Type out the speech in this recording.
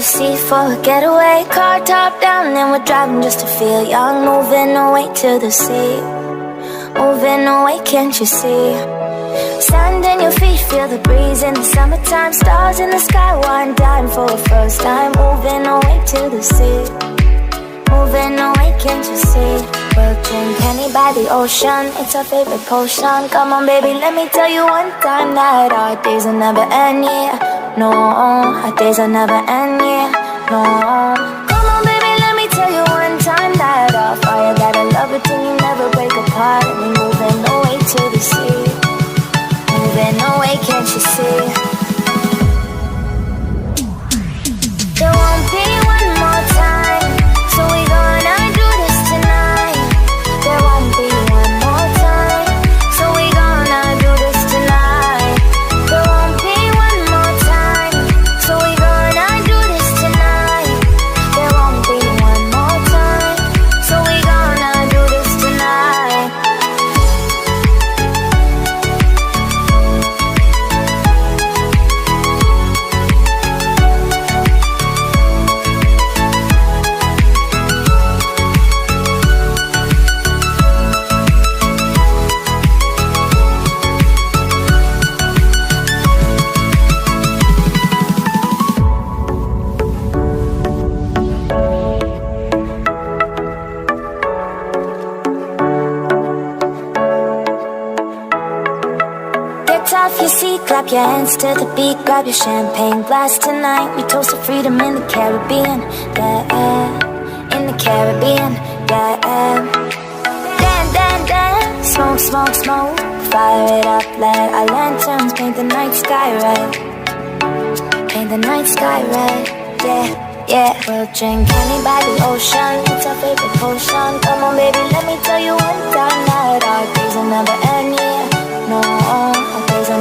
sea for a getaway. Car top down and we're driving just to feel young. Moving away to the sea, moving away, can't you see? Sand in your feet, feel the breeze in the summertime. Stars in the sky, one dime for a first time. Moving away to the sea, moving away, can't you see? We'll drink honey by the ocean, it's our favorite potion. Come on baby, let me tell you one time that our days will never end, yeah. No, our days will never end, yeah. No. Come on baby, let me tell you one time that our fire got a love it till you never break apart. And we moving away to the sea, moving away, can't you see? There won't be one more time, so we gonna do this tonight. There won't be one more time, so we gonna do this tonight. There won't be one more time, so we gonna do this tonight. There won't be one more time, so we gonna do this tonight. Get off your seat, clap your hands to the beat. Grab your champagne glass tonight. We toast to freedom in the Caribbean, yeah, in the Caribbean, yeah. Dan, dan, dan, smoke, smoke, smoke. Fire it up, let our lanterns paint the night sky red. Paint the night sky red, yeah, yeah. We'll drink honey by the ocean, it's our favorite potion. Come on baby, let me tell you one time that our days will never end, yeah. No, our days will